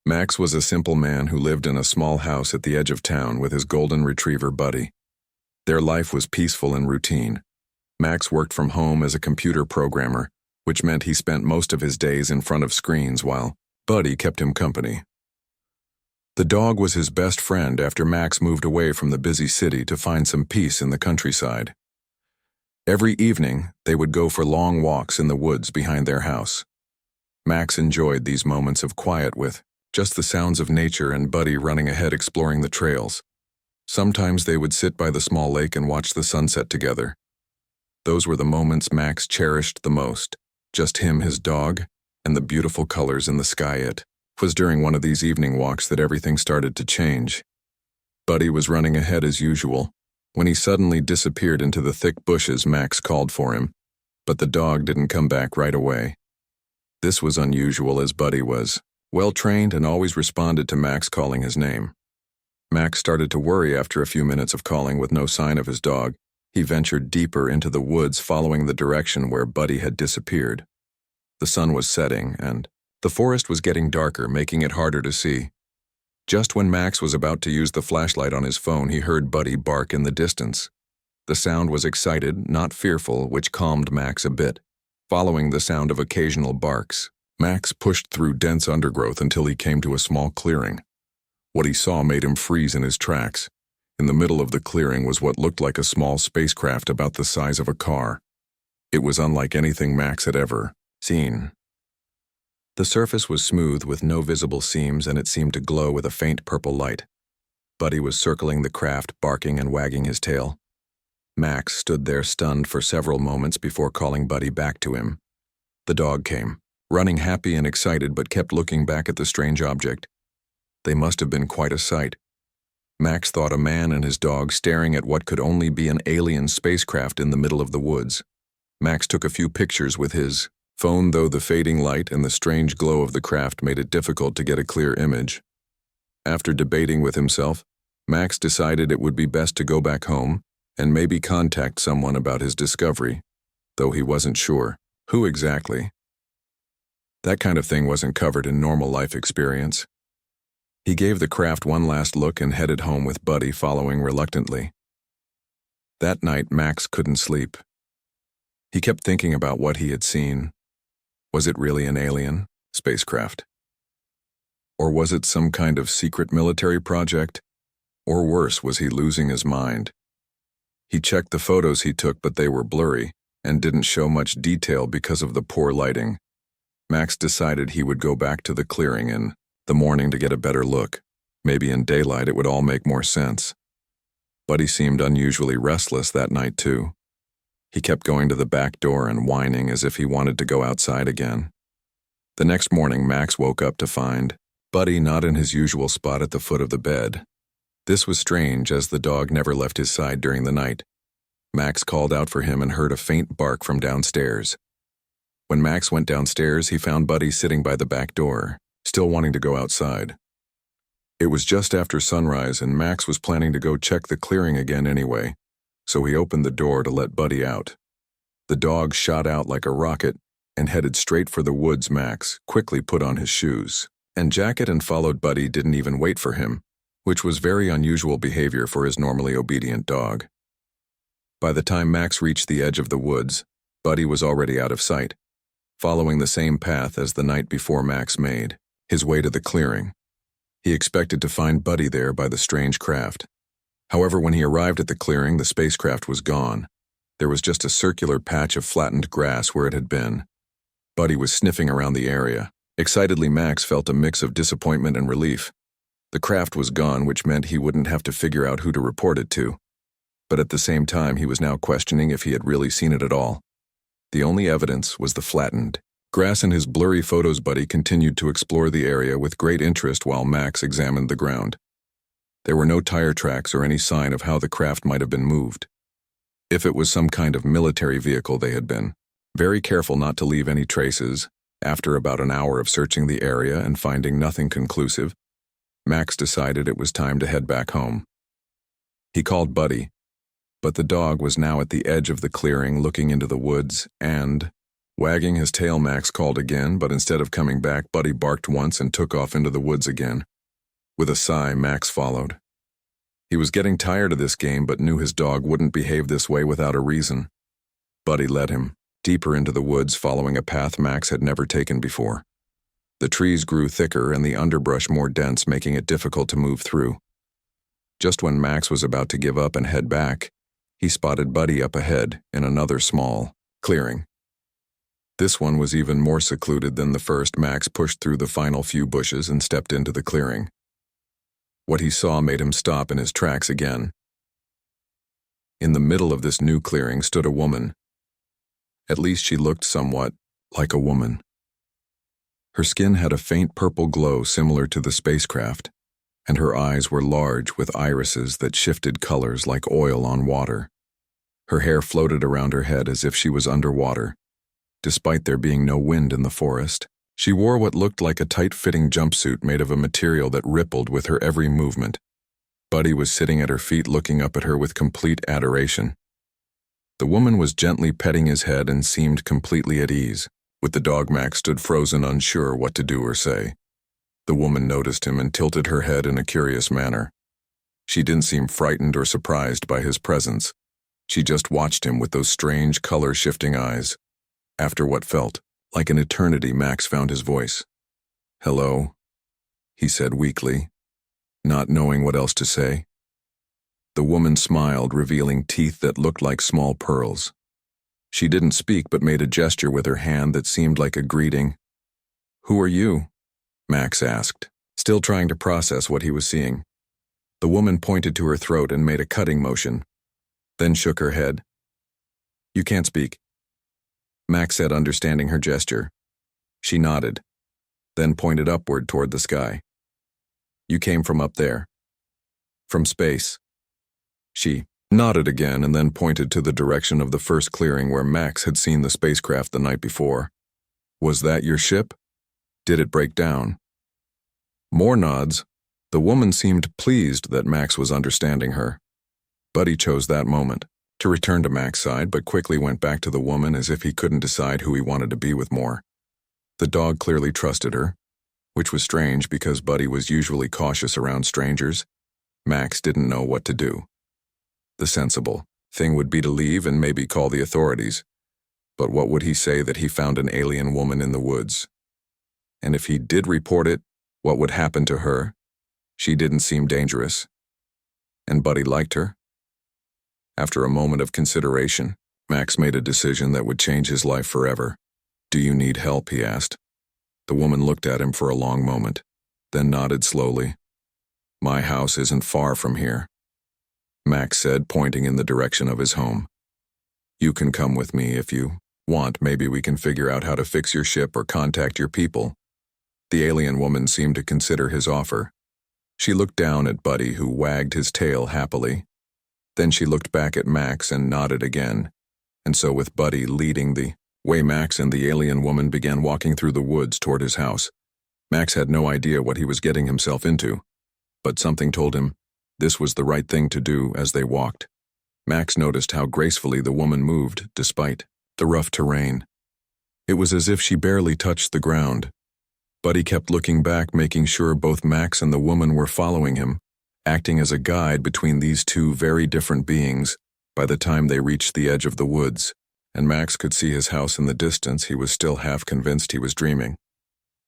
Max was a simple man who lived in a small house at the edge of town with his golden retriever Buddy. Their life was peaceful and routine. Max worked from home as a computer programmer, which meant he spent most of his days in front of screens while Buddy kept him company. The dog was his best friend after Max moved away from the busy city to find some peace in the countryside. Every evening, they would go for long walks in the woods behind their house. Max enjoyed these moments of quiet with just the sounds of nature and Buddy running ahead exploring the trails. Sometimes they would sit by the small lake and watch the sunset together. Those were the moments Max cherished the most, just him, his dog, and the beautiful colors in the sky. It was during one of these evening walks that everything started to change. Buddy was running ahead as usual. When he suddenly disappeared into the thick bushes, Max called for him, but the dog didn't come back right away. This was unusual as Buddy was well-trained and always responded to Max calling his name. Max started to worry after a few minutes of calling with no sign of his dog. He ventured deeper into the woods following the direction where Buddy had disappeared. The sun was setting and the forest was getting darker, making it harder to see. Just when Max was about to use the flashlight on his phone, he heard Buddy bark in the distance. The sound was excited, not fearful, which calmed Max a bit. Following the sound of occasional barks, Max pushed through dense undergrowth until he came to a small clearing. What he saw made him freeze in his tracks. In the middle of the clearing was what looked like a small spacecraft about the size of a car. It was unlike anything Max had ever seen. The surface was smooth with no visible seams and it seemed to glow with a faint purple light. Buddy was circling the craft, barking and wagging his tail. Max stood there stunned for several moments before calling Buddy back to him. The dog came, running happy and excited, but kept looking back at the strange object. They must have been quite a sight. Max thought a man and his dog staring at what could only be an alien spacecraft in the middle of the woods. Max took a few pictures with his phone, though the fading light and the strange glow of the craft made it difficult to get a clear image. After debating with himself, Max decided it would be best to go back home and maybe contact someone about his discovery, though he wasn't sure who exactly. That kind of thing wasn't covered in normal life experience. He gave the craft one last look and headed home with Buddy following reluctantly. That night, Max couldn't sleep. He kept thinking about what he had seen. Was it really an alien spacecraft? Or was it some kind of secret military project? Or worse, was he losing his mind? He checked the photos he took, but they were blurry and didn't show much detail because of the poor lighting. Max decided he would go back to the clearing in the morning to get a better look. Maybe in daylight it would all make more sense. Buddy seemed unusually restless that night too. He kept going to the back door and whining as if he wanted to go outside again. The next morning, Max woke up to find Buddy not in his usual spot at the foot of the bed. This was strange, as the dog never left his side during the night. Max called out for him and heard a faint bark from downstairs. When Max went downstairs, he found Buddy sitting by the back door, still wanting to go outside. It was just after sunrise and Max was planning to go check the clearing again anyway, so he opened the door to let Buddy out. The dog shot out like a rocket and headed straight for the woods. Max quickly put on his shoes and jacket and followed Buddy. Didn't even wait for him, which was very unusual behavior for his normally obedient dog. By the time Max reached the edge of the woods, Buddy was already out of sight, following the same path as the night before. Max made his way to the clearing. He expected to find Buddy there by the strange craft. However, when he arrived at the clearing, the spacecraft was gone. There was just a circular patch of flattened grass where it had been. Buddy was sniffing around the area. Excitedly, Max felt a mix of disappointment and relief. The craft was gone, which meant he wouldn't have to figure out who to report it to. But at the same time, he was now questioning if he had really seen it at all. The only evidence was the flattened grass in his blurry photos. Buddy continued to explore the area with great interest while Max examined the ground. There were no tire tracks or any sign of how the craft might have been moved. If it was some kind of military vehicle, they had been very careful not to leave any traces. After about an hour of searching the area and finding nothing conclusive, Max decided it was time to head back home. He called Buddy, but the dog was now at the edge of the clearing looking into the woods, and Wagging his tail, Max called again, but instead of coming back, Buddy barked once and took off into the woods again. With a sigh, Max followed. He was getting tired of this game, but knew his dog wouldn't behave this way without a reason. Buddy led him, deeper into the woods, following a path Max had never taken before. The trees grew thicker and the underbrush more dense, making it difficult to move through. Just when Max was about to give up and head back, he spotted Buddy up ahead in another small clearing. This one was even more secluded than the first. Max pushed through the final few bushes and stepped into the clearing. What he saw made him stop in his tracks again. In the middle of this new clearing stood a woman. At least she looked somewhat like a woman. Her skin had a faint purple glow similar to the spacecraft, and her eyes were large with irises that shifted colors like oil on water. Her hair floated around her head as if she was underwater. Despite there being no wind in the forest, she wore what looked like a tight-fitting jumpsuit made of a material that rippled with her every movement. Buddy was sitting at her feet looking up at her with complete adoration. The woman was gently petting his head and seemed completely at ease. With the dog, Max stood frozen, unsure what to do or say. The woman noticed him and tilted her head in a curious manner. She didn't seem frightened or surprised by his presence. She just watched him with those strange color-shifting eyes. After what felt like an eternity, Max found his voice. "Hello," he said weakly, not knowing what else to say. The woman smiled, revealing teeth that looked like small pearls. She didn't speak but made a gesture with her hand that seemed like a greeting. "Who are you?" Max asked, still trying to process what he was seeing. The woman pointed to her throat and made a cutting motion, then shook her head. "You can't speak," Max said, understanding her gesture. She nodded, then pointed upward toward the sky. "You came from up there." "From space." She nodded again and then pointed to the direction of the first clearing where Max had seen the spacecraft the night before. "Was that your ship? Did it break down?" More nods. The woman seemed pleased that Max was understanding her. Buddy chose that moment to return to Max's side, but quickly went back to the woman as if he couldn't decide who he wanted to be with more. The dog clearly trusted her, which was strange because Buddy was usually cautious around strangers. Max didn't know what to do. The sensible thing would be to leave and maybe call the authorities. But what would he say that he found an alien woman in the woods? And if he did report it, what would happen to her? She didn't seem dangerous. And Buddy liked her. After a moment of consideration, Max made a decision that would change his life forever. "Do you need help?" he asked. The woman looked at him for a long moment, then nodded slowly. "My house isn't far from here," Max said, pointing in the direction of his home. "You can come with me if you want. Maybe we can figure out how to fix your ship or contact your people." The alien woman seemed to consider his offer. She looked down at Buddy, who wagged his tail happily. Then she looked back at Max and nodded again. And so, with Buddy leading the way, Max and the alien woman began walking through the woods toward his house. Max had no idea what he was getting himself into, but something told him this was the right thing to do. As they walked, Max noticed how gracefully the woman moved despite the rough terrain. It was as if she barely touched the ground. Buddy kept looking back, making sure both Max and the woman were following him, acting as a guide between these two very different beings. By the time they reached the edge of the woods, and Max could see his house in the distance, he was still half convinced he was dreaming.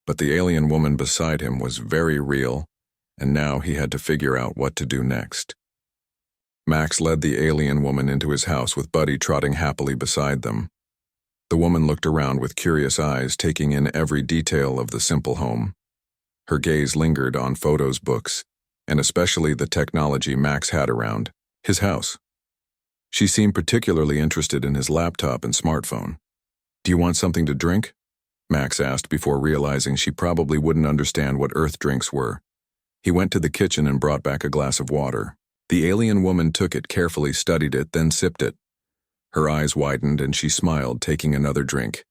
But the alien woman beside him was very real, and now he had to figure out what to do next. Max led the alien woman into his house with Buddy trotting happily beside them. The woman looked around with curious eyes, taking in every detail of the simple home. Her gaze lingered on photos, books, and especially the technology Max had around his house. She seemed particularly interested in his laptop and smartphone. "Do you want something to drink?" Max asked before realizing she probably wouldn't understand what Earth drinks were. He went to the kitchen and brought back a glass of water. The alien woman took it, carefully studied it, then sipped it. Her eyes widened and she smiled, taking another drink.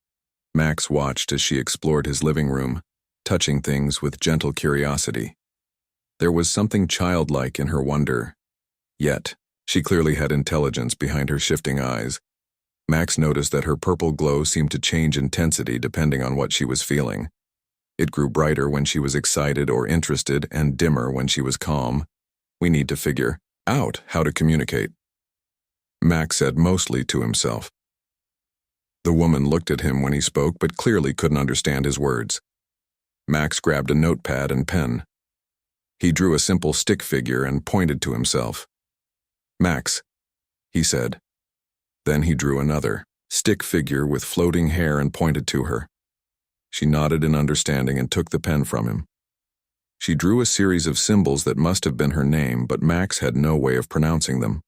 Max watched as she explored his living room, touching things with gentle curiosity. There was something childlike in her wonder. Yet, she clearly had intelligence behind her shifting eyes. Max noticed that her purple glow seemed to change intensity depending on what she was feeling. It grew brighter when she was excited or interested and dimmer when she was calm. We need to figure out how to communicate, Max said mostly to himself. The woman looked at him when he spoke but clearly couldn't understand his words. Max grabbed a notepad and pen. He drew a simple stick figure and pointed to himself. Max, he said. Then he drew another stick figure with floating hair and pointed to her. She nodded in understanding and took the pen from him. She drew a series of symbols that must have been her name, but Max had no way of pronouncing them.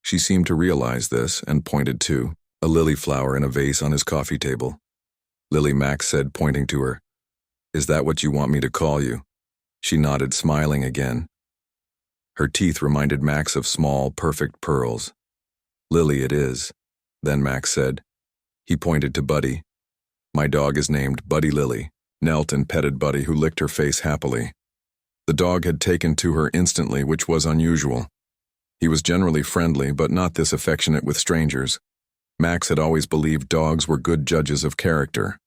She seemed to realize this and pointed to a lily flower in a vase on his coffee table. Lily, Max said, pointing to her. Is that what you want me to call you? She nodded, smiling again. Her teeth reminded Max of small, perfect pearls. Lily it is, then Max said. He pointed to Buddy. My dog is named Buddy Lily, knelt and petted Buddy, who licked her face happily. The dog had taken to her instantly, which was unusual. He was generally friendly, but not this affectionate with strangers. Max had always believed dogs were good judges of character.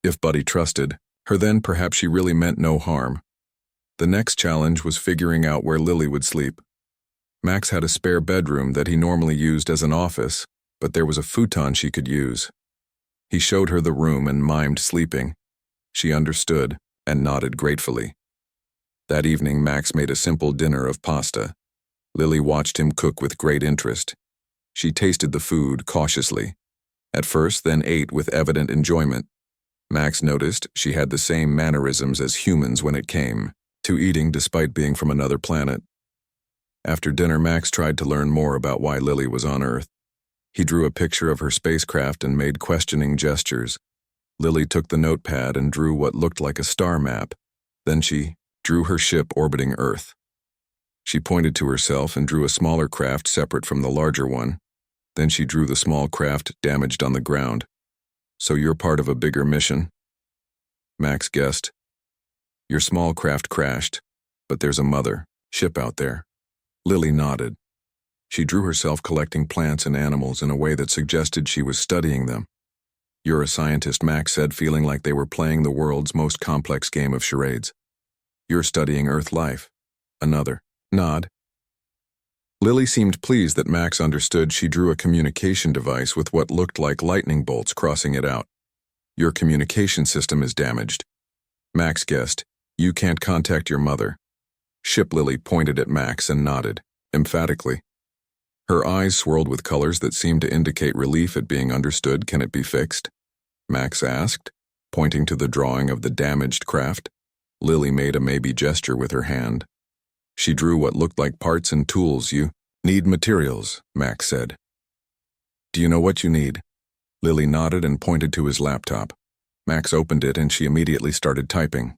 If Buddy trusted her, then perhaps she really meant no harm. The next challenge was figuring out where Lily would sleep. Max had a spare bedroom that he normally used as an office, but there was a futon she could use. He showed her the room and mimed sleeping. She understood and nodded gratefully. That evening, Max made a simple dinner of pasta. Lily watched him cook with great interest. She tasted the food cautiously. At first, then ate with evident enjoyment. Max noticed she had the same mannerisms as humans when it came to eating, despite being from another planet. After dinner, Max tried to learn more about why Lily was on Earth. He drew a picture of her spacecraft and made questioning gestures. Lily took the notepad and drew what looked like a star map. Then she drew her ship orbiting Earth. She pointed to herself and drew a smaller craft separate from the larger one. Then she drew the small craft damaged on the ground. So you're part of a bigger mission? Max guessed. Your small craft crashed, but there's a mother ship out there. Lily nodded. She drew herself collecting plants and animals in a way that suggested she was studying them. You're a scientist, Max said, feeling like they were playing the world's most complex game of charades. You're studying Earth life. Another nod. Lily seemed pleased that Max understood. She drew a communication device with what looked like lightning bolts crossing it out. Your communication system is damaged. Max guessed. You can't contact your mother. Ship Lily pointed at Max and nodded, emphatically. Her eyes swirled with colors that seemed to indicate relief at being understood. Can it be fixed? Max asked, pointing to the drawing of the damaged craft. Lily made a maybe gesture with her hand. She drew what looked like parts and tools. You need materials, Max said. Do you know what you need? Lily nodded and pointed to his laptop. Max opened it and she immediately started typing.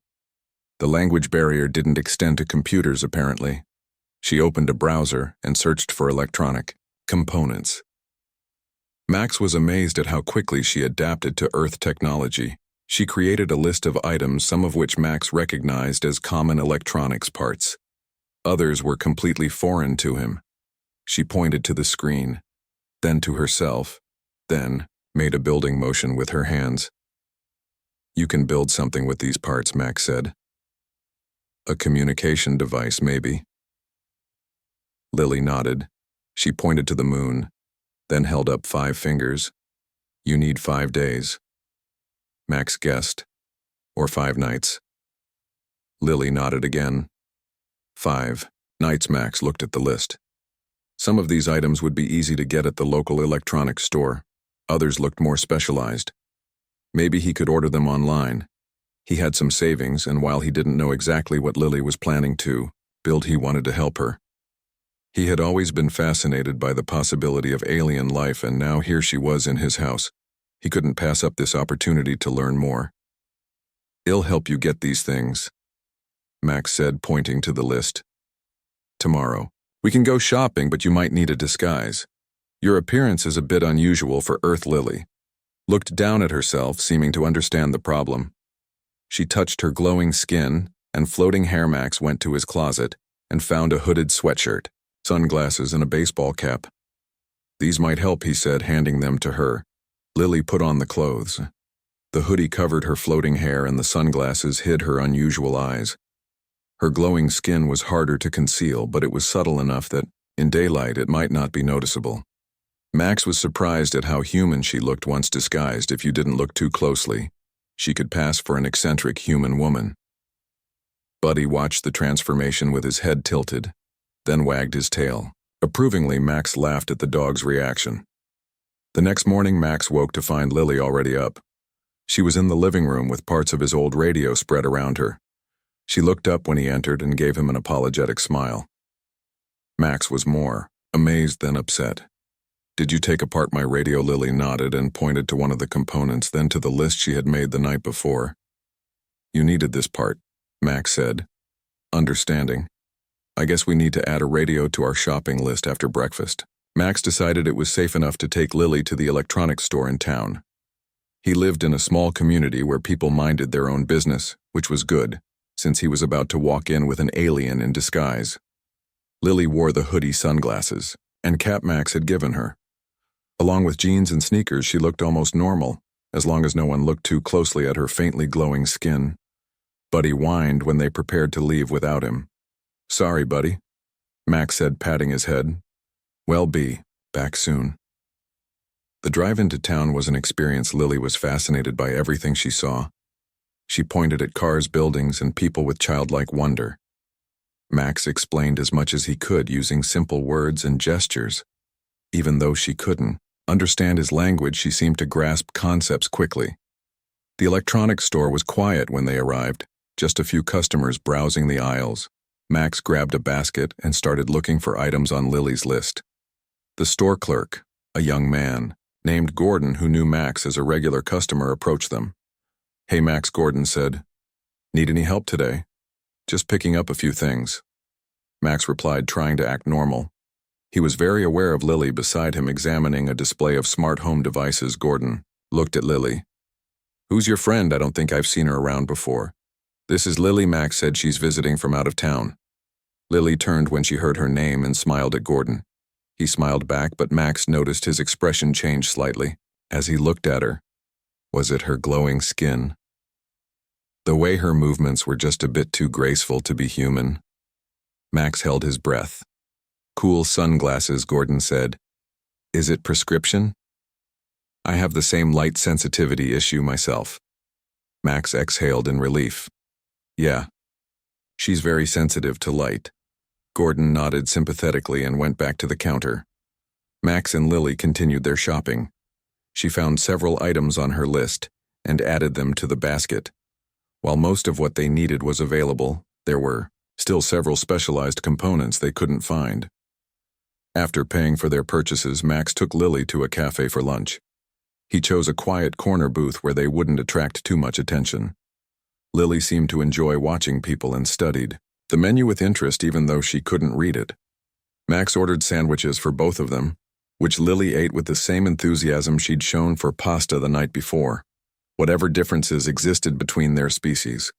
The language barrier didn't extend to computers, apparently. She opened a browser and searched for electronic components. Max was amazed at how quickly she adapted to Earth technology. She created a list of items, some of which Max recognized as common electronics parts. Others were completely foreign to him. She pointed to the screen, then to herself, then made a building motion with her hands. You can build something with these parts, Max said. A communication device, maybe. Lily nodded. She pointed to the moon, then held up 5 fingers. You need 5 days. Max guessed. Or 5 nights. Lily nodded again. 5 nights. Max looked at the list. Some of these items would be easy to get at the local electronics store. Others looked more specialized. Maybe he could order them online. He had some savings, and while he didn't know exactly what Lily was planning to build, he wanted to help her. He had always been fascinated by the possibility of alien life, and now here she was in his house. He couldn't pass up this opportunity to learn more. I'll help you get these things, Max said, pointing to the list. Tomorrow. We can go shopping, but you might need a disguise. Your appearance is a bit unusual for Earth. Lily looked down at herself, seeming to understand the problem. She touched her glowing skin and floating hair. Max went to his closet and found a hooded sweatshirt, sunglasses, and a baseball cap. "These might help," he said, handing them to her. Lily put on the clothes. The hoodie covered her floating hair and the sunglasses hid her unusual eyes. Her glowing skin was harder to conceal, but it was subtle enough that, in daylight, it might not be noticeable. Max was surprised at how human she looked once disguised. If you didn't look too closely, she could pass for an eccentric human woman. Buddy watched the transformation with his head tilted, then wagged his tail. Approvingly, Max laughed at the dog's reaction. The next morning, Max woke to find Lily already up. She was in the living room with parts of his old radio spread around her. She looked up when he entered and gave him an apologetic smile. Max was more amazed than upset. "Did you take apart my radio?" Lily nodded and pointed to one of the components, then to the list she had made the night before. "You needed this part," Max said, understanding. "I guess we need to add a radio to our shopping list after breakfast." Max decided it was safe enough to take Lily to the electronics store in town. He lived in a small community where people minded their own business, which was good, since he was about to walk in with an alien in disguise. Lily wore the hoodie sunglasses, and cap Max had given her. Along with jeans and sneakers, she looked almost normal, as long as no one looked too closely at her faintly glowing skin. Buddy whined when they prepared to leave without him. "Sorry, Buddy," Max said, patting his head. "Well, back soon." The drive into town was an experience. Lily was fascinated by everything she saw. She pointed at cars, buildings, and people with childlike wonder. Max explained as much as he could using simple words and gestures. Even though she couldn't understand his language, she seemed to grasp concepts quickly. The electronics store was quiet when they arrived, just a few customers browsing the aisles. Max grabbed a basket and started looking for items on Lily's list. The store clerk, a young man named Gordon who knew Max as a regular customer, approached them. "Hey Max," Gordon said. "Need any help today?" "Just picking up a few things," Max replied, trying to act normal. He was very aware of Lily beside him examining a display of smart home devices. Gordon looked at Lily. "Who's your friend? I don't think I've seen her around before." "This is Lily," Max said. "She's visiting from out of town." Lily turned when she heard her name and smiled at Gordon. He smiled back, but Max noticed his expression change slightly as he looked at her. Was it her glowing skin? The way her movements were just a bit too graceful to be human. Max held his breath. "Cool sunglasses," Gordon said. "Is it prescription?" "I have the same light sensitivity issue myself." Max exhaled in relief. "Yeah. She's very sensitive to light." Gordon nodded sympathetically and went back to the counter. Max and Lily continued their shopping. She found several items on her list and added them to the basket. While most of what they needed was available, there were still several specialized components they couldn't find. After paying for their purchases, Max took Lily to a cafe for lunch. He chose a quiet corner booth where they wouldn't attract too much attention. Lily seemed to enjoy watching people and studied the menu with interest even though she couldn't read it. Max ordered sandwiches for both of them, which Lily ate with the same enthusiasm she'd shown for pasta the night before, whatever differences existed between their species.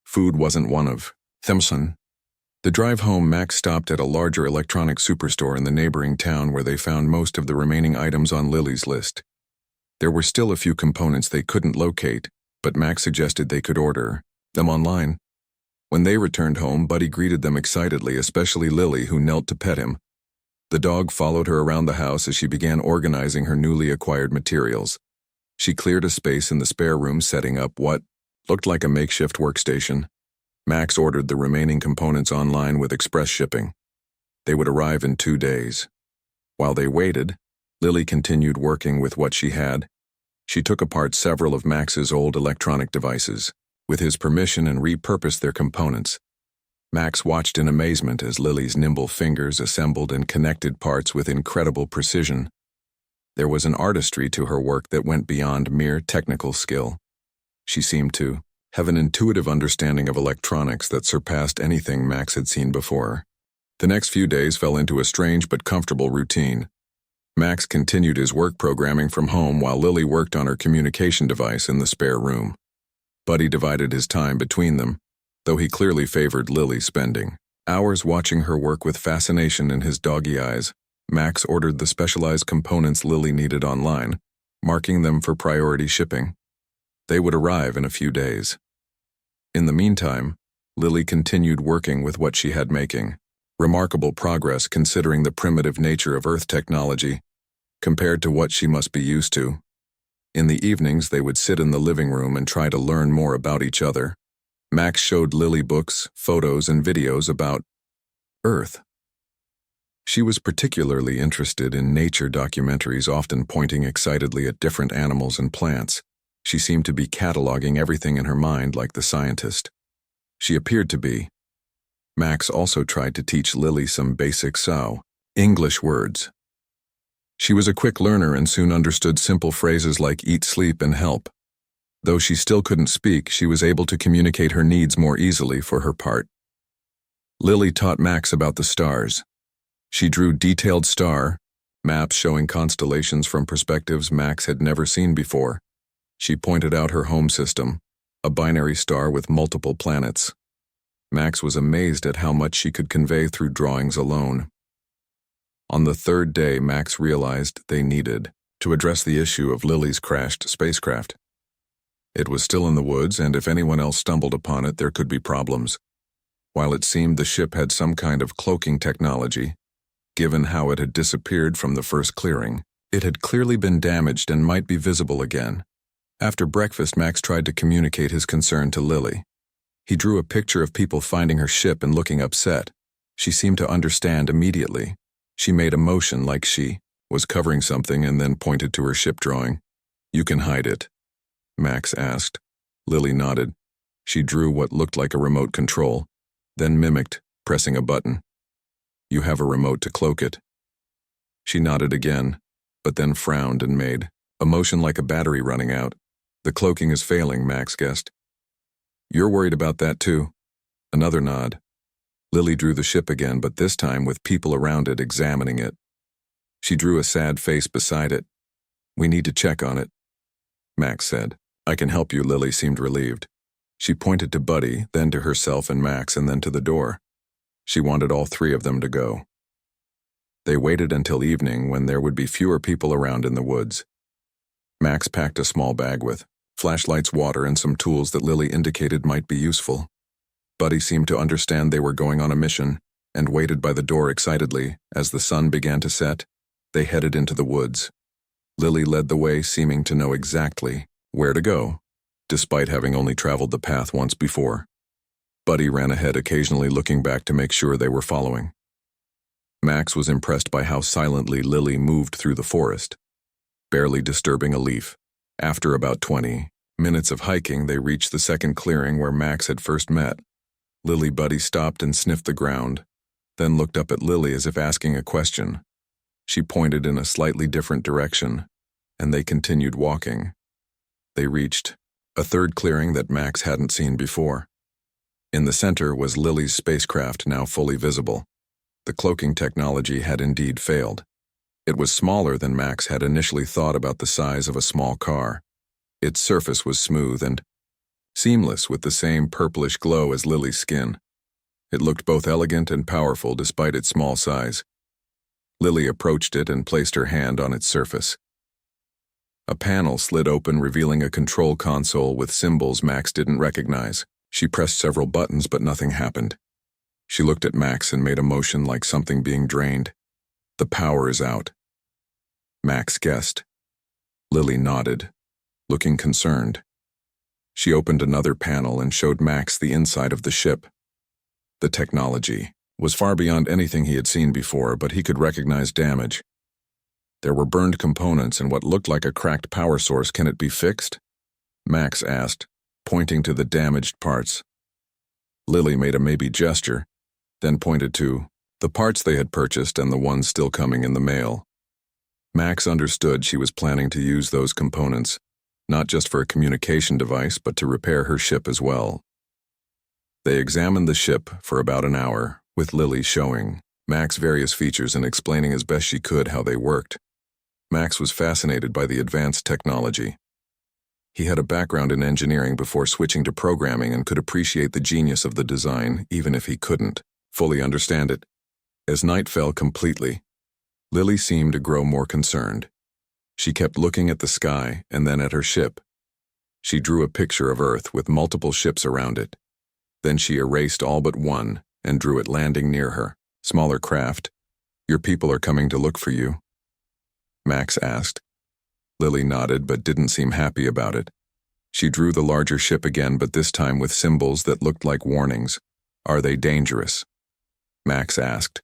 Food wasn't one of them. The drive home, Max stopped at a larger electronics superstore in the neighboring town where they found most of the remaining items on Lily's list. There were still a few components they couldn't locate, but Max suggested they could order them online. When they returned home, Buddy greeted them excitedly, especially Lily, who knelt to pet him. The dog followed her around the house as she began organizing her newly acquired materials. She cleared a space in the spare room, setting up what looked like a makeshift workstation. Max ordered the remaining components online with express shipping. They would arrive in 2 days. While they waited, Lily continued working with what she had. She took apart several of Max's old electronic devices, with his permission, and repurposed their components. Max watched in amazement as Lily's nimble fingers assembled and connected parts with incredible precision. There was an artistry to her work that went beyond mere technical skill. She seemed to have an intuitive understanding of electronics that surpassed anything Max had seen before. The next few days fell into a strange but comfortable routine. Max continued his work programming from home while Lily worked on her communication device in the spare room. Buddy divided his time between them, though he clearly favored Lily, spending hours watching her work with fascination in his doggy eyes. Max ordered the specialized components Lily needed online, marking them for priority shipping. They would arrive in a few days. In the meantime, Lily continued working with what she had making. Remarkable progress considering the primitive nature of Earth technology, compared to what she must be used to. In the evenings, they would sit in the living room and try to learn more about each other. Max showed Lily books, photos, and videos about Earth. She was particularly interested in nature documentaries, often pointing excitedly at different animals and plants. She seemed to be cataloging everything in her mind like the scientist. She appeared to be. Max also tried to teach Lily some basic English words. She was a quick learner and soon understood simple phrases like eat, sleep, and help. Though she still couldn't speak, she was able to communicate her needs more easily for her part. Lily taught Max about the stars. She drew detailed star maps showing constellations from perspectives Max had never seen before. She pointed out her home system, a binary star with multiple planets. Max was amazed at how much she could convey through drawings alone. On the third day, Max realized they needed to address the issue of Lily's crashed spacecraft. It was still in the woods, and if anyone else stumbled upon it, there could be problems. While it seemed the ship had some kind of cloaking technology, given how it had disappeared from the first clearing, it had clearly been damaged and might be visible again. After breakfast, Max tried to communicate his concern to Lily. He drew a picture of people finding her ship and looking upset. She seemed to understand immediately. She made a motion like she was covering something and then pointed to her ship drawing. "You can hide it," Max asked. Lily nodded. She drew what looked like a remote control, then mimicked pressing a button. "You have a remote to cloak it." She nodded again, but then frowned and made a motion like a battery running out. "The cloaking is failing," Max guessed. "You're worried about that too?" Another nod. Lily drew the ship again, but this time with people around it examining it. She drew a sad face beside it. "We need to check on it," Max said. "I can help you." Lily seemed relieved. She pointed to Buddy, then to herself and Max, and then to the door. She wanted all three of them to go. They waited until evening, when there would be fewer people around in the woods. Max packed a small bag with flashlights, water, and some tools that Lily indicated might be useful. Buddy seemed to understand they were going on a mission, and waited by the door excitedly. As the sun began to set, they headed into the woods. Lily led the way, seeming to know exactly where to go, despite having only traveled the path once before. Buddy ran ahead, occasionally looking back to make sure they were following. Max was impressed by how silently Lily moved through the forest, barely disturbing a leaf. After about 20 minutes of hiking, they reached the second clearing where Max had first met. Buddy stopped and sniffed the ground, then looked up at Lily as if asking a question. She pointed in a slightly different direction, and they continued walking. They reached a third clearing that Max hadn't seen before. In the center was Lily's spacecraft, now fully visible. The cloaking technology had indeed failed. It was smaller than Max had initially thought, about the size of a small car. Its surface was smooth and seamless, with the same purplish glow as Lily's skin. It looked both elegant and powerful despite its small size. Lily approached it and placed her hand on its surface. A panel slid open, revealing a control console with symbols Max didn't recognize. She pressed several buttons, but nothing happened. She looked at Max and made a motion like something being drained. "The power is out," Max guessed. Lily nodded, looking concerned. She opened another panel and showed Max the inside of the ship. The technology was far beyond anything he had seen before, but he could recognize damage. There were burned components and what looked like a cracked power source. "Can it be fixed?" Max asked, pointing to the damaged parts. Lily made a maybe gesture, then pointed to the parts they had purchased and the ones still coming in the mail. Max understood she was planning to use those components, not just for a communication device, but to repair her ship as well. They examined the ship for about an hour, with Lily showing Max various features and explaining as best she could how they worked. Max was fascinated by the advanced technology. He had a background in engineering before switching to programming and could appreciate the genius of the design, even if he couldn't fully understand it. As night fell completely, Lily seemed to grow more concerned. She kept looking at the sky and then at her ship. She drew a picture of Earth with multiple ships around it. Then she erased all but one and drew it landing near her. Smaller craft. Your people are coming to look for you, Max asked. Lily nodded but didn't seem happy about it. She drew the larger ship again, but this time with symbols that looked like warnings. Are they dangerous? Max asked,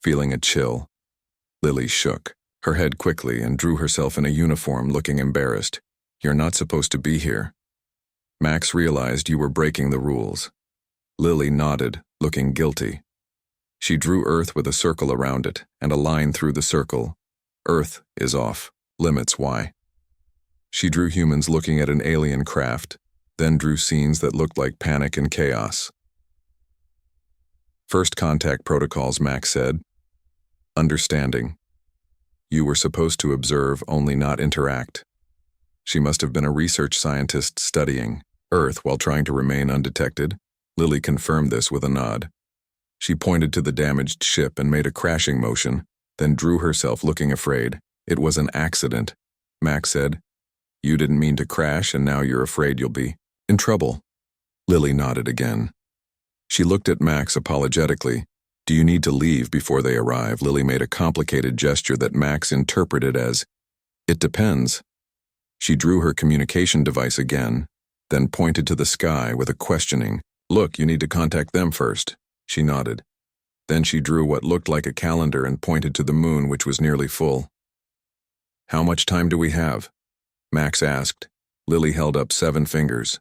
feeling a chill. Lily shook her head quickly and drew herself in a uniform, looking embarrassed. You're not supposed to be here. Max realized you were breaking the rules. Lily nodded, looking guilty. She drew Earth with a circle around it and a line through the circle. Earth is off limits. Why? She drew humans looking at an alien craft, then drew scenes that looked like panic and chaos. First contact protocols, Max said. Understanding. You were supposed to observe, only not interact. She must have been a research scientist studying Earth while trying to remain undetected. Lily confirmed this with a nod. She pointed to the damaged ship and made a crashing motion, then drew herself looking afraid. It was an accident, Max said. You didn't mean to crash and now you're afraid you'll be in trouble. Lily nodded again. She looked at Max apologetically. Do you need to leave before they arrive? Lily made a complicated gesture that Max interpreted as, it depends. She drew her communication device again, then pointed to the sky with a questioning, look, you need to contact them first. She nodded. Then she drew what looked like a calendar and pointed to the moon, which was nearly full. How much time do we have? Max asked. Lily held up 7 fingers.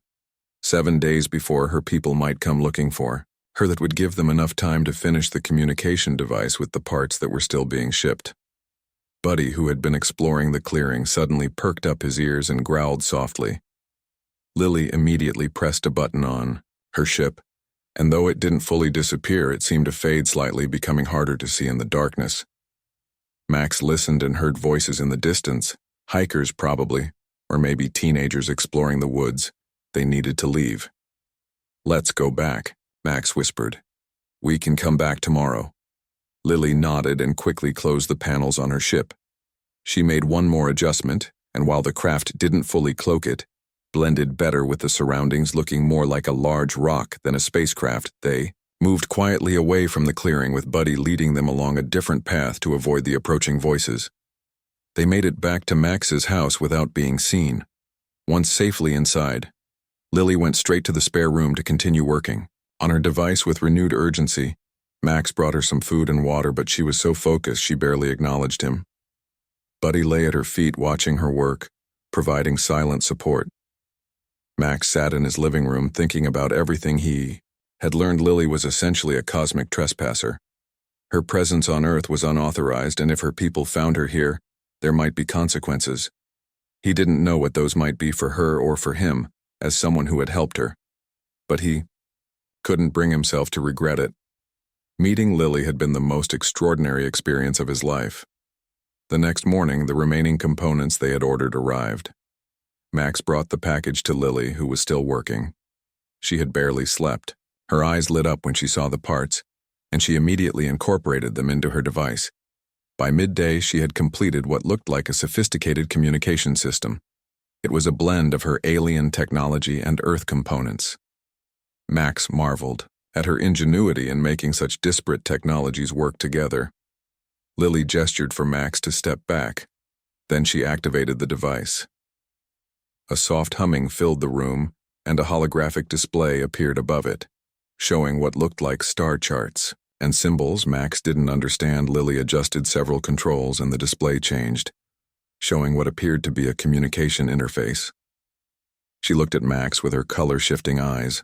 7 days before her people might come looking for her, that would give them enough time to finish the communication device with the parts that were still being shipped. Buddy, who had been exploring the clearing, suddenly perked up his ears and growled softly. Lily immediately pressed a button on her ship, and though it didn't fully disappear, it seemed to fade slightly, becoming harder to see in the darkness. Max listened and heard voices in the distance, hikers probably, or maybe teenagers exploring the woods. They needed to leave. Let's go back, Max whispered. We can come back tomorrow. Lily nodded and quickly closed the panels on her ship. She made one more adjustment, and while the craft didn't fully cloak it, blended better with the surroundings, looking more like a large rock than a spacecraft, they moved quietly away from the clearing, with Buddy leading them along a different path to avoid the approaching voices. They made it back to Max's house without being seen. Once safely inside, Lily went straight to the spare room to continue working on her device with renewed urgency. Max brought her some food and water, but she was so focused she barely acknowledged him. Buddy lay at her feet watching her work, providing silent support. Max sat in his living room thinking about everything he had learned. Lily was essentially a cosmic trespasser. Her presence on Earth was unauthorized, and if her people found her here, there might be consequences. He didn't know what those might be for her or for him, as someone who had helped her. But he couldn't bring himself to regret it. Meeting Lily had been the most extraordinary experience of his life. The next morning, the remaining components they had ordered arrived. Max brought the package to Lily, who was still working. She had barely slept. Her eyes lit up when she saw the parts, and she immediately incorporated them into her device. By midday, she had completed what looked like a sophisticated communication system. It was a blend of her alien technology and Earth components. Max marveled at her ingenuity in making such disparate technologies work together. Lily gestured for Max to step back. Then she activated the device. A soft humming filled the room, and a holographic display appeared above it, showing what looked like star charts and symbols Max didn't understand. Lily adjusted several controls and the display changed, showing what appeared to be a communication interface. She looked at Max with her color-shifting eyes.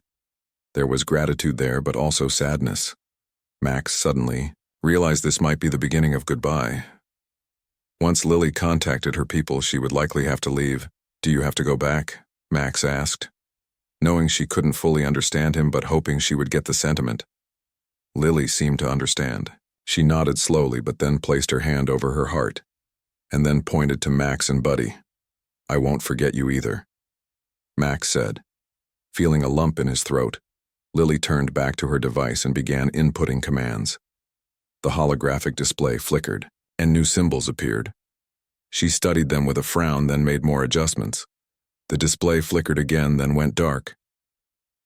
There was gratitude there, but also sadness. Max suddenly realized this might be the beginning of goodbye. Once Lily contacted her people, she would likely have to leave. Do you have to go back? Max asked, knowing she couldn't fully understand him but hoping she would get the sentiment. Lily seemed to understand. She nodded slowly but then placed her hand over her heart, and then pointed to Max and Buddy. I won't forget you either, Max said. Feeling a lump in his throat, Lily turned back to her device and began inputting commands. The holographic display flickered, and new symbols appeared. She studied them with a frown, then made more adjustments. The display flickered again, then went dark.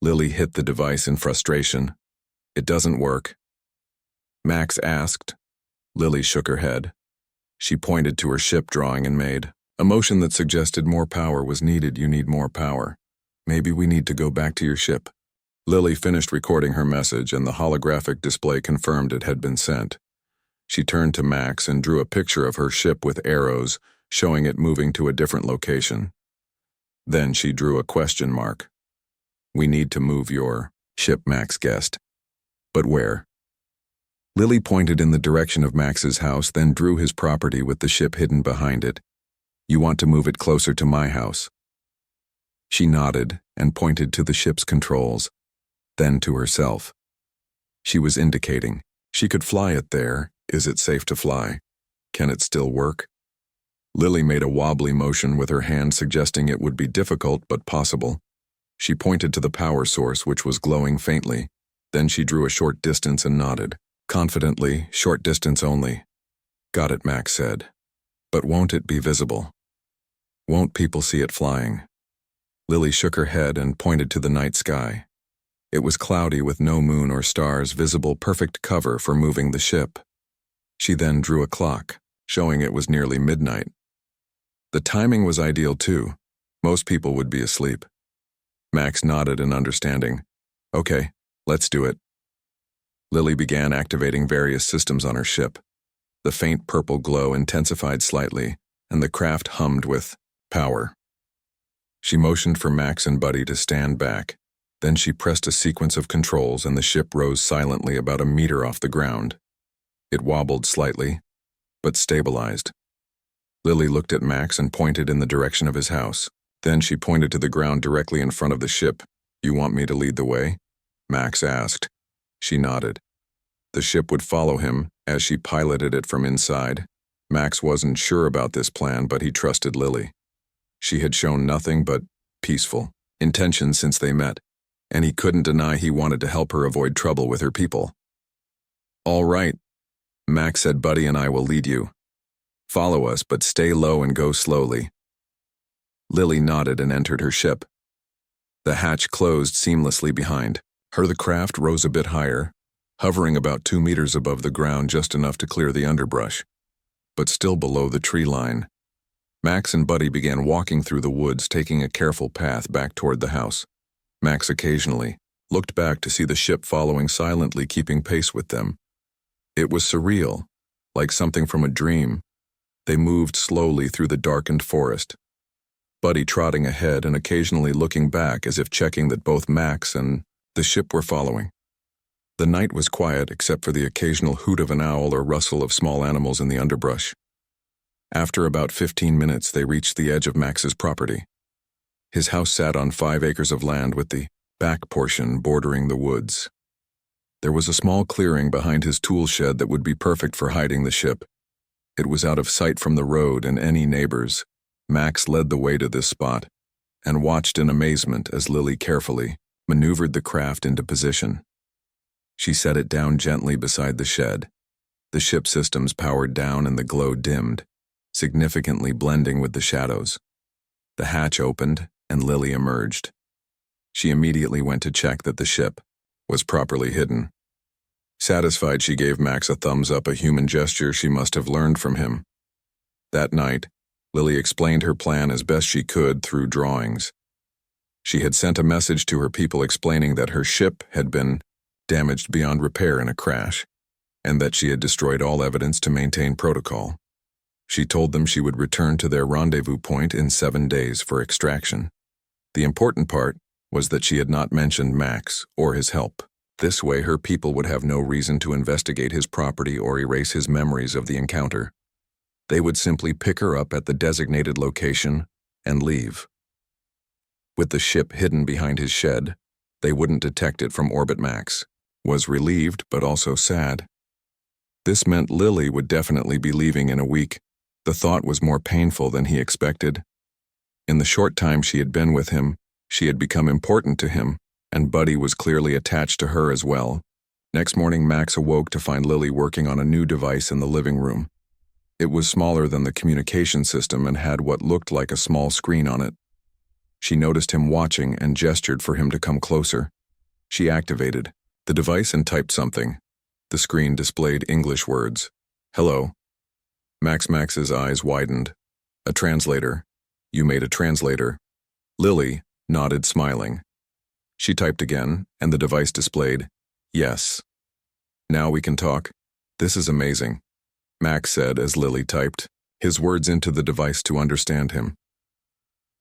Lily hit the device in frustration. "It doesn't work." Max asked. Lily shook her head. She pointed to her ship drawing and made a motion that suggested more power was needed. "You need more power. Maybe we need to go back to your ship." Lily finished recording her message, and the holographic display confirmed it had been sent. She turned to Max and drew a picture of her ship with arrows, showing it moving to a different location. Then she drew a question mark. "We need to move your ship," Max guessed. "But where?" Lily pointed in the direction of Max's house, then drew his property with the ship hidden behind it. "You want to move it closer to my house." She nodded and pointed to the ship's controls, then to herself. She was indicating, "She could fly it there. Is it safe to fly? Can it still work?" Lily made a wobbly motion with her hand, suggesting it would be difficult but possible. She pointed to the power source, which was glowing faintly. Then she drew a short distance and nodded. Confidently, "Short distance only." "Got it," Max said. "But won't it be visible? Won't people see it flying?" Lily shook her head and pointed to the night sky. It was cloudy with no moon or stars visible, perfect cover for moving the ship. She then drew a clock, showing it was nearly midnight. The timing was ideal too. Most people would be asleep. Max nodded in understanding. "Okay, let's do it." Lily began activating various systems on her ship. The faint purple glow intensified slightly, and the craft hummed with power. She motioned for Max and Buddy to stand back. Then she pressed a sequence of controls, and the ship rose silently about a meter off the ground. It wobbled slightly, but stabilized. Lily looked at Max and pointed in the direction of his house. Then she pointed to the ground directly in front of the ship. "You want me to lead the way?" Max asked. She nodded. The ship would follow him as she piloted it from inside. Max wasn't sure about this plan, but he trusted Lily. She had shown nothing but peaceful intentions since they met, and he couldn't deny he wanted to help her avoid trouble with her people. "All right," Max said, "Buddy and I will lead you. Follow us, but stay low and go slowly." Lily nodded and entered her ship. The hatch closed seamlessly behind her. The craft rose a bit higher, hovering about 2 meters above the ground, just enough to clear the underbrush, but still below the tree line. Max and Buddy began walking through the woods, taking a careful path back toward the house. Max occasionally looked back to see the ship following silently, keeping pace with them. It was surreal, like something from a dream. They moved slowly through the darkened forest, Buddy trotting ahead and occasionally looking back as if checking that both Max and the ship were following. The night was quiet except for the occasional hoot of an owl or rustle of small animals in the underbrush. After about 15 minutes, they reached the edge of Max's property. His house sat on 5 acres of land with the back portion bordering the woods. There was a small clearing behind his tool shed that would be perfect for hiding the ship. It was out of sight from the road and any neighbors. Max led the way to this spot and watched in amazement as Lily carefully maneuvered the craft into position. She set it down gently beside the shed. The ship systems powered down and the glow dimmed, significantly blending with the shadows. The hatch opened and Lily emerged. She immediately went to check that the ship was properly hidden. Satisfied, she gave Max a thumbs up, a human gesture she must have learned from him. That night, Lily explained her plan as best she could through drawings. She had sent a message to her people explaining that her ship had been damaged beyond repair in a crash, and that she had destroyed all evidence to maintain protocol. She told them she would return to their rendezvous point in 7 days for extraction. The important part was that she had not mentioned Max or his help. This way, her people would have no reason to investigate his property or erase his memories of the encounter. They would simply pick her up at the designated location and leave. With the ship hidden behind his shed, they wouldn't detect it from orbit. Max was relieved but also sad. This meant Lily would definitely be leaving in a week. The thought was more painful than he expected. In the short time she had been with him, she had become important to him, and Buddy was clearly attached to her as well. Next morning, Max awoke to find Lily working on a new device in the living room. It was smaller than the communication system and had what looked like a small screen on it. She noticed him watching and gestured for him to come closer. She activated the device and typed something. The screen displayed English words. Hello. Max's eyes widened. A translator. You made a translator. Lily nodded, smiling. She typed again, and the device displayed, yes. Now we can talk. This is amazing, Max said as Lily typed his words into the device to understand him.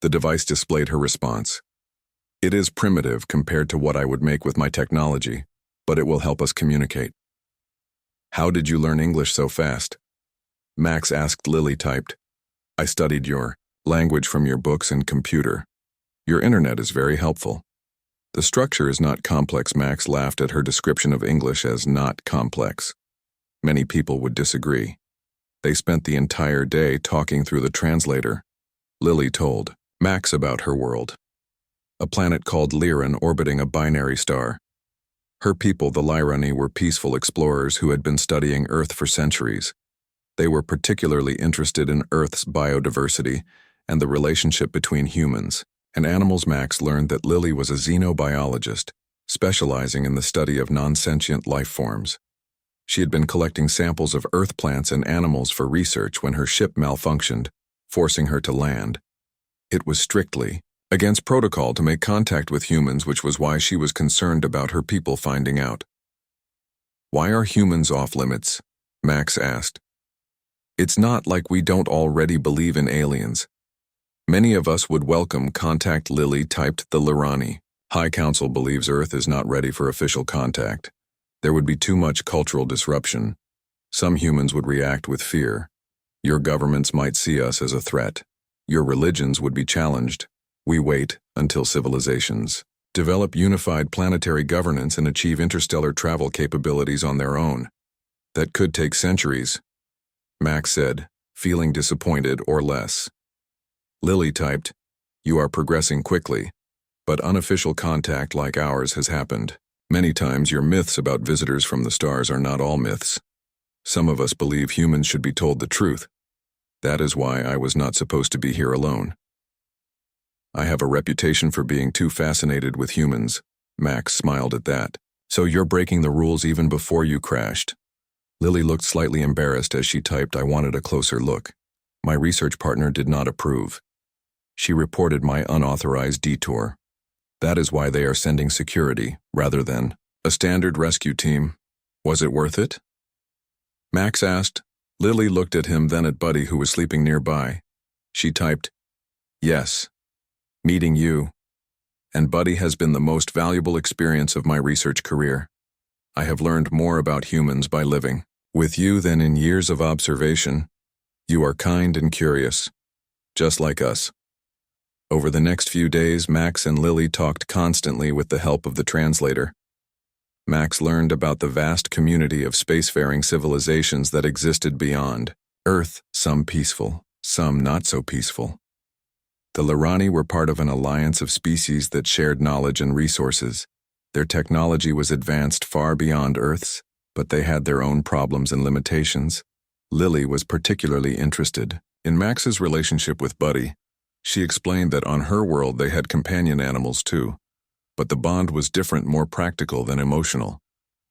The device displayed her response. It is primitive compared to what I would make with my technology, but it will help us communicate. How did you learn English so fast? Max asked. Lily typed, I studied your language from your books and computer. Your internet is very helpful. The structure is not complex. Max laughed at her description of English as not complex. Many people would disagree. They spent the entire day talking through the translator. Lily told Max about her world. A planet called Lyran orbiting a binary star. Her people, the Lyrani, were peaceful explorers who had been studying Earth for centuries. They were particularly interested in Earth's biodiversity and the relationship between humans and animals. Max learned that Lily was a xenobiologist, specializing in the study of non-sentient life forms. She had been collecting samples of Earth plants and animals for research when her ship malfunctioned, forcing her to land. It was strictly against protocol to make contact with humans, which was why she was concerned about her people finding out. Why are humans off limits? Max asked. It's not like we don't already believe in aliens. Many of us would welcome contact. Lily typed. The Lyrani High Council believes Earth is not ready for official contact. There would be too much cultural disruption. Some humans would react with fear. Your governments might see us as a threat. Your religions would be challenged. We wait until civilizations develop unified planetary governance and achieve interstellar travel capabilities on their own. That could take centuries, Max said, feeling disappointed or less. Lily typed, You are progressing quickly, but unofficial contact like ours has happened. Many times your myths about visitors from the stars are not all myths. Some of us believe humans should be told the truth. That is why I was not supposed to be here alone. I have a reputation for being too fascinated with humans. Max smiled at that. So you're breaking the rules even before you crashed. Lily looked slightly embarrassed as she typed, I wanted a closer look. My research partner did not approve. She reported my unauthorized detour. That is why they are sending security, rather than a standard rescue team. Was it worth it? Max asked. Lily looked at him, then at Buddy, who was sleeping nearby. She typed, Yes. Meeting you and Buddy has been the most valuable experience of my research career. I have learned more about humans by living with you than in years of observation. You are kind and curious, just like us. Over the next few days, Max and Lily talked constantly with the help of the translator. Max learned about the vast community of spacefaring civilizations that existed beyond Earth, some peaceful, some not so peaceful. The Lyrani were part of an alliance of species that shared knowledge and resources. Their technology was advanced far beyond Earth's, but they had their own problems and limitations. Lily was particularly interested in Max's relationship with Buddy. She explained that on her world they had companion animals too, but the bond was different, more practical than emotional.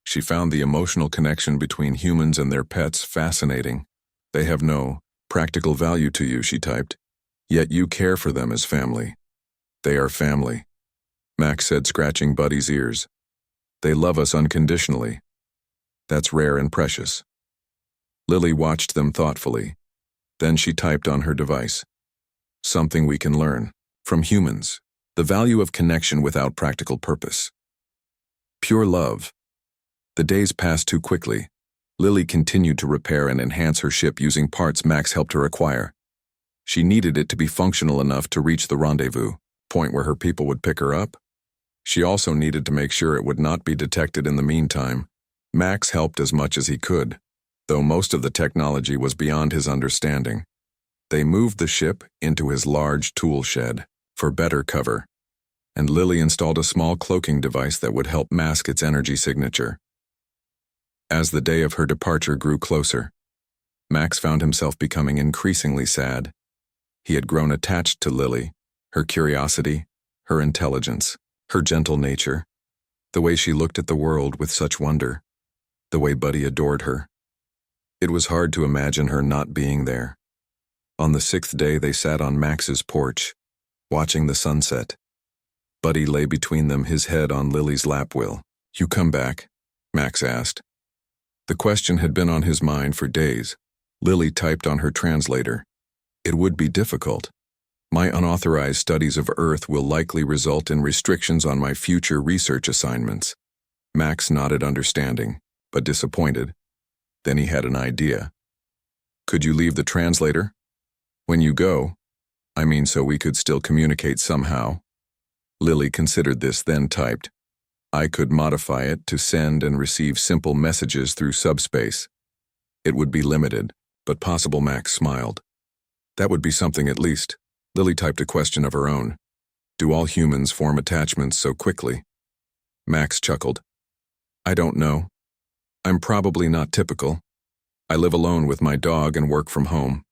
She found the emotional connection between humans and their pets fascinating. They have no practical value to you, she typed, yet you care for them as family. They are family, Max said, scratching Buddy's ears. They love us unconditionally. That's rare and precious. Lily watched them thoughtfully. Then she typed on her device. Something we can learn from humans. The value of connection without practical purpose. Pure love. The days passed too quickly. Lily continued to repair and enhance her ship using parts Max helped her acquire. She needed it to be functional enough to reach the rendezvous point where her people would pick her up. She also needed to make sure it would not be detected in the meantime. Max helped as much as he could, though most of the technology was beyond his understanding. They moved the ship into his large tool shed for better cover, and Lily installed a small cloaking device that would help mask its energy signature. As the day of her departure grew closer, Max found himself becoming increasingly sad. He had grown attached to Lily, her curiosity, her intelligence, her gentle nature, the way she looked at the world with such wonder, the way Buddy adored her. It was hard to imagine her not being there. On the 6th day, they sat on Max's porch, watching the sunset. Buddy lay between them, his head on Lily's lap. "Will you come back?" Max asked. The question had been on his mind for days. Lily typed on her translator. "It would be difficult. My unauthorized studies of Earth will likely result in restrictions on my future research assignments." Max nodded, understanding, but disappointed. Then he had an idea. "Could you leave the translator? When you go, I mean, so we could still communicate somehow." Lily considered this, then typed, "I could modify it to send and receive simple messages through subspace. It would be limited, but possible." Max smiled. "That would be something at least." Lily typed a question of her own. "Do all humans form attachments so quickly?" Max chuckled. "I don't know. I'm probably not typical. I live alone with my dog and work from home.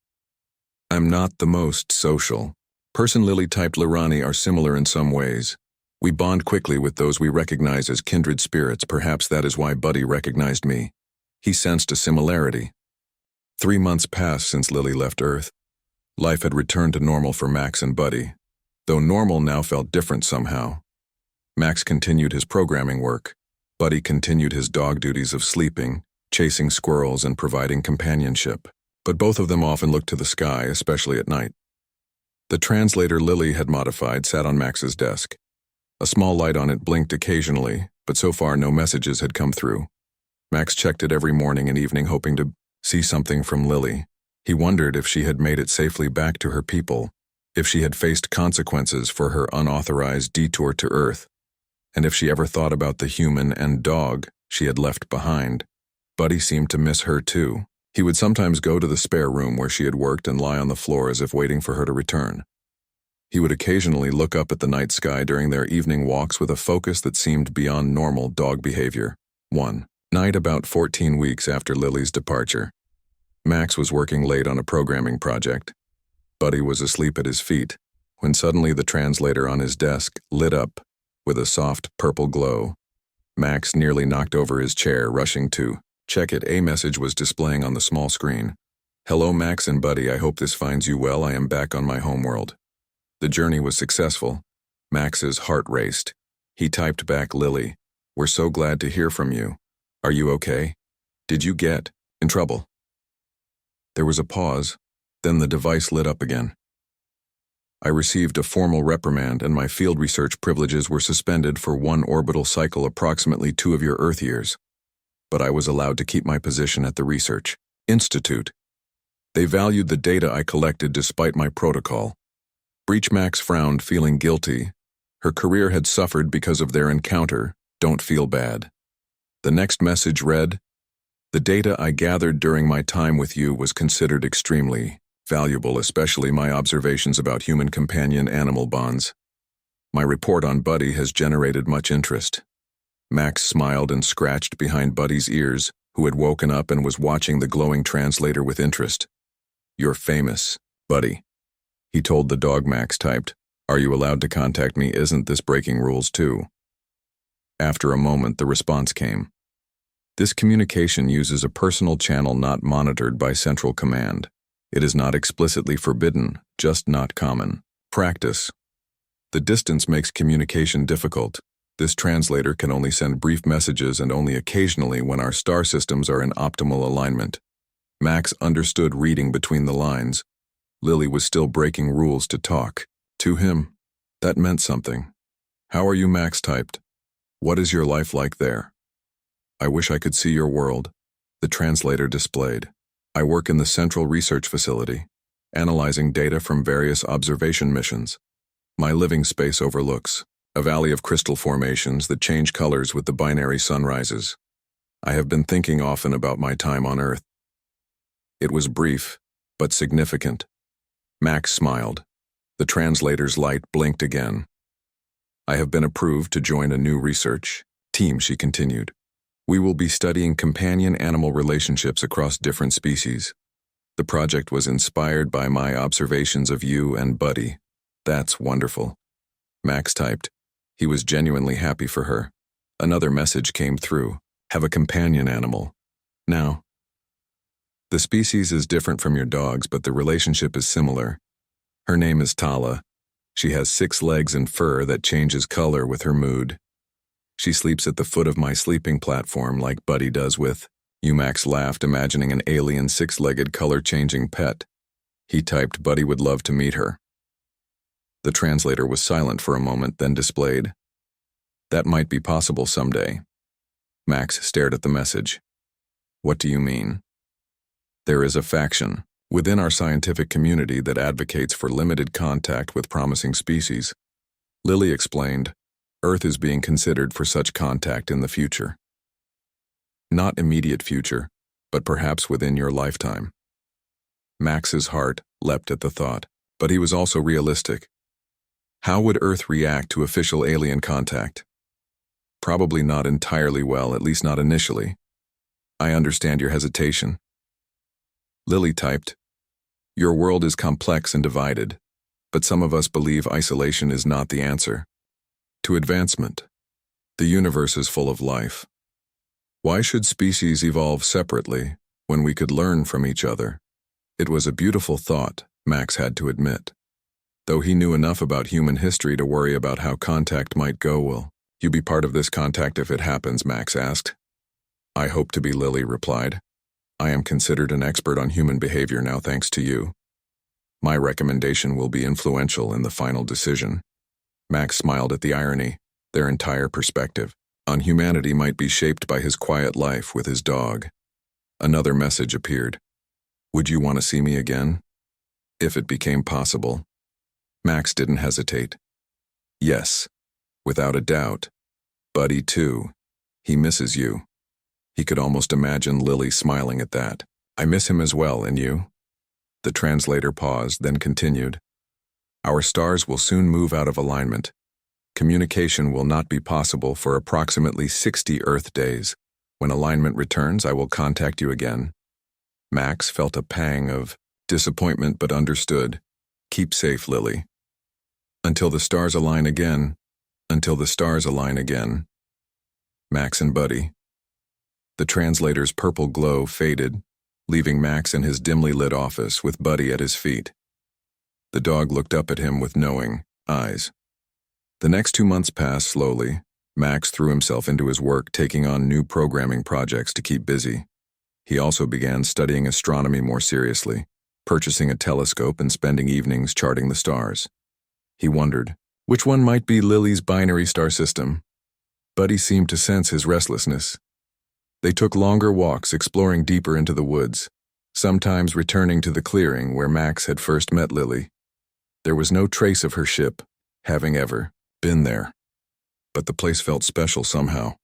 I'm not the most social person." Lily typed, "Lirani are similar in some ways. We bond quickly with those we recognize as kindred spirits. Perhaps that is why Buddy recognized me. He sensed a similarity." 3 months passed since Lily left Earth. Life had returned to normal for Max and Buddy, though normal now felt different somehow. Max continued his programming work. Buddy continued his dog duties of sleeping, chasing squirrels, and providing companionship. But both of them often looked to the sky, especially at night. The translator Lily had modified sat on Max's desk. A small light on it blinked occasionally, but so far no messages had come through. Max checked it every morning and evening, hoping to see something from Lily. He wondered if she had made it safely back to her people, if she had faced consequences for her unauthorized detour to Earth, and if she ever thought about the human and dog she had left behind. Buddy seemed to miss her too. He would sometimes go to the spare room where she had worked and lie on the floor as if waiting for her to return. He would occasionally look up at the night sky during their evening walks with a focus that seemed beyond normal dog behavior. One night, about 14 weeks after Lily's departure, Max was working late on a programming project. Buddy was asleep at his feet, when suddenly the translator on his desk lit up with a soft purple glow. Max nearly knocked over his chair, rushing to check it. A message was displaying on the small screen. "Hello, Max and Buddy, I hope this finds you well. I am back on my homeworld." The journey was successful. Max's heart raced. He typed back, "Lily, we're so glad to hear from you. Are you okay? Did you get in trouble?" There was a pause, then the device lit up again. "I received a formal reprimand and my field research privileges were suspended for 1 orbital cycle, approximately 2 of your Earth years. But I was allowed to keep my position at the Research Institute. They valued the data I collected despite my protocol." Breach. Max frowned, feeling guilty. Her career had suffered because of their encounter. "Don't feel bad." The next message read, "The data I gathered during my time with you was considered extremely valuable, especially my observations about human companion animal bonds. My report on Buddy has generated much interest." Max smiled and scratched behind Buddy's ears, who had woken up and was watching the glowing translator with interest. "You're famous, Buddy," he told the dog. Max typed, "Are you allowed to contact me? Isn't this breaking rules too?" After a moment, the response came. "This communication uses a personal channel not monitored by Central Command. It is not explicitly forbidden, just not common practice. The distance makes communication difficult. This translator can only send brief messages and only occasionally when our star systems are in optimal alignment." Max understood, reading between the lines. Lily was still breaking rules to talk to him. That meant something. "How are you?" Max typed. "What is your life like there?" "I wish I could see your world." The translator displayed. "I work in the Central Research Facility, analyzing data from various observation missions. My living space overlooks a valley of crystal formations that change colors with the binary sunrises. I have been thinking often about my time on Earth." It was brief, but significant. Max smiled. The translator's light blinked again. "I have been approved to join a new research team," she continued. "We will be studying companion animal relationships across different species. The project was inspired by my observations of you and Buddy. That's wonderful. Max typed. He was genuinely happy for her. Another message came through. Have a companion animal. Now, the species is different from your dogs, but the relationship is similar. Her name is Tala. She has 6 legs and fur that changes color with her mood. She sleeps at the foot of my sleeping platform like Buddy does with. Max laughed, imagining an alien 6-legged color-changing pet. He typed Buddy would love to meet her. The translator was silent for a moment, then displayed. That might be possible someday. Max stared at the message. What do you mean? There is a faction within our scientific community that advocates for limited contact with promising species. Lily explained, Earth is being considered for such contact in the future. Not immediate future, but perhaps within your lifetime. Max's heart leapt at the thought, but he was also realistic. How would Earth react to official alien contact? Probably not entirely well, at least not initially. I understand your hesitation. Lily typed, Your world is complex and divided, but some of us believe isolation is not the answer to advancement. The universe is full of life. Why should species evolve separately when we could learn from each other? It was a beautiful thought, Max had to admit. Though he knew enough about human history to worry about how contact might go. Will you be part of this contact if it happens? Max asked. I hope to be, Lily replied. I am considered an expert on human behavior now thanks to you. My recommendation will be influential in the final decision. Max smiled at the irony. Their entire perspective on humanity might be shaped by his quiet life with his dog. Another message appeared. Would you want to see me again? If it became possible. Max didn't hesitate. Yes, without a doubt. Buddy too. He misses you. He could almost imagine Lily smiling at that. I miss him as well, and you? The translator paused, then continued. Our stars will soon move out of alignment. Communication will not be possible for approximately 60 Earth days. When alignment returns, I will contact you again. Max felt a pang of disappointment but understood. Keep safe, Lily. Until the stars align again. Until the stars align again. Max and Buddy. The translator's purple glow faded, leaving Max in his dimly lit office with Buddy at his feet. The dog looked up at him with knowing eyes. The next 2 months passed slowly. Max threw himself into his work, taking on new programming projects to keep busy. He also began studying astronomy more seriously, purchasing a telescope and spending evenings charting the stars. He wondered, which one might be Lily's binary star system? Buddy seemed to sense his restlessness. They took longer walks, exploring deeper into the woods, sometimes returning to the clearing where Max had first met Lily. There was no trace of her ship, having ever been there. But the place felt special somehow.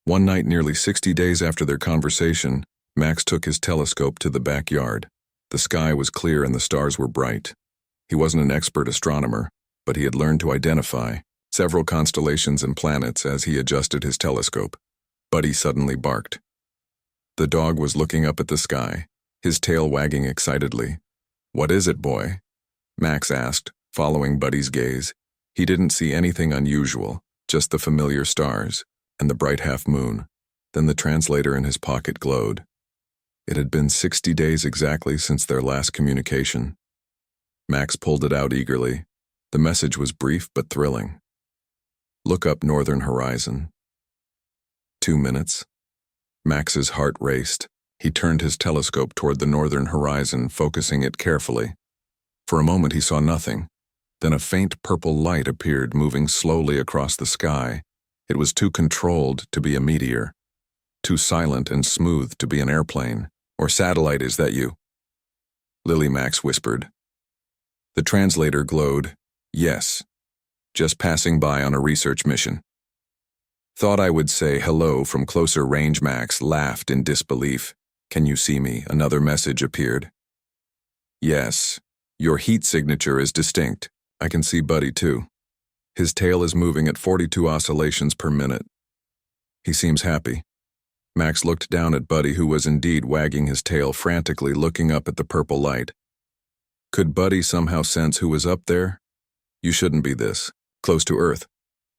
One night, nearly 60 days after their conversation, Max took his telescope to the backyard. The sky was clear and the stars were bright. He wasn't an expert astronomer, but he had learned to identify several constellations and planets as he adjusted his telescope. Buddy suddenly barked. The dog was looking up at the sky, his tail wagging excitedly. What is it, boy? Max asked, following Buddy's gaze. He didn't see anything unusual, just the familiar stars and the bright half-moon. Then the translator in his pocket glowed. It had been 60 days exactly since their last communication. Max pulled it out eagerly. The message was brief but thrilling. Look up northern horizon. 2 minutes. Max's heart raced. He turned his telescope toward the northern horizon, focusing it carefully. For a moment he saw nothing. Then a faint purple light appeared, moving slowly across the sky. It was too controlled to be a meteor, too silent and smooth to be an airplane. Or satellite, is that you? Lily, Max whispered. The translator glowed. Yes. Just passing by on a research mission. Thought I would say hello from closer range. Max laughed in disbelief. Can you see me? Another message appeared. Yes. Your heat signature is distinct. I can see Buddy too. His tail is moving at 42 oscillations per minute. He seems happy. Max looked down at Buddy, who was indeed wagging his tail frantically, looking up at the purple light. Could Buddy somehow sense who was up there? You shouldn't be this close to Earth.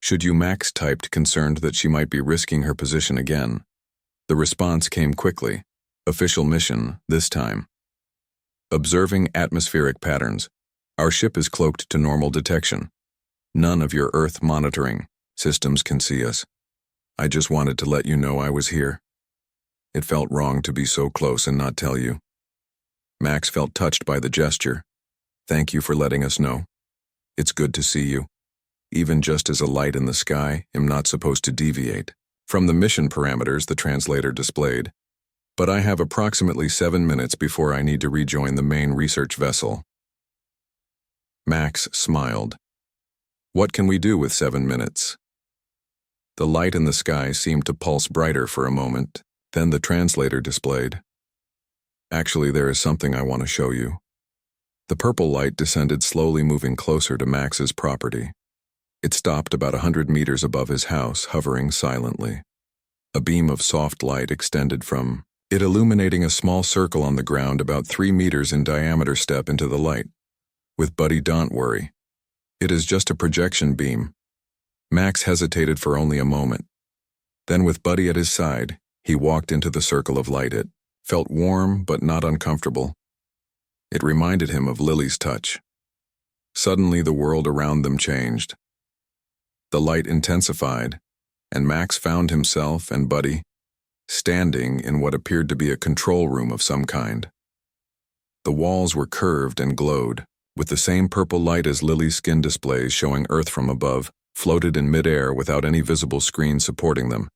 Should you? Max typed, concerned that she might be risking her position again. The response came quickly. Official mission, this time. Observing atmospheric patterns. Our ship is cloaked to normal detection. None of your Earth monitoring systems can see us. I just wanted to let you know I was here. It felt wrong to be so close and not tell you. Max felt touched by the gesture. Thank you for letting us know. It's good to see you. Even just as a light in the sky, I'm not supposed to deviate from the mission parameters the translator displayed. But I have approximately 7 minutes before I need to rejoin the main research vessel. Max smiled. What can we do with 7 minutes? The light in the sky seemed to pulse brighter for a moment, then the translator displayed. Actually, there is something I want to show you. The purple light descended, slowly moving closer to Max's property. It stopped about 100 meters above his house, hovering silently. A beam of soft light extended from it, illuminating a small circle on the ground about 3 meters in diameter. Step into the light. With Buddy, don't worry. It is just a projection beam. Max hesitated for only a moment. Then, with Buddy at his side, he walked into the circle of light. It felt warm but not uncomfortable. It reminded him of Lily's touch. Suddenly, the world around them changed. The light intensified, and Max found himself and Buddy standing in what appeared to be a control room of some kind. The walls were curved and glowed, with the same purple light as Lily's skin displays showing Earth from above, floated in midair without any visible screen supporting them,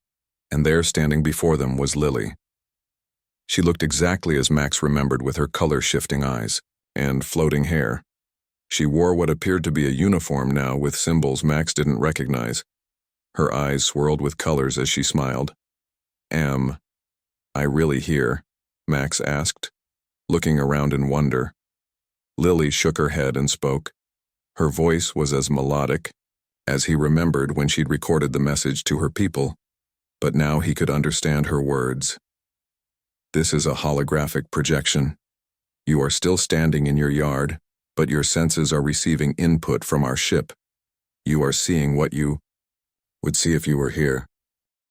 and there standing before them was Lily. She looked exactly as Max remembered, with her color-shifting eyes and floating hair. She wore what appeared to be a uniform now, with symbols Max didn't recognize. Her eyes swirled with colors as she smiled. Am I really here? Max asked, looking around in wonder. Lily shook her head and spoke. Her voice was as melodic as he remembered when she'd recorded the message to her people, but now he could understand her words. This is a holographic projection. You are still standing in your yard, but your senses are receiving input from our ship. You are seeing what you would see if you were here.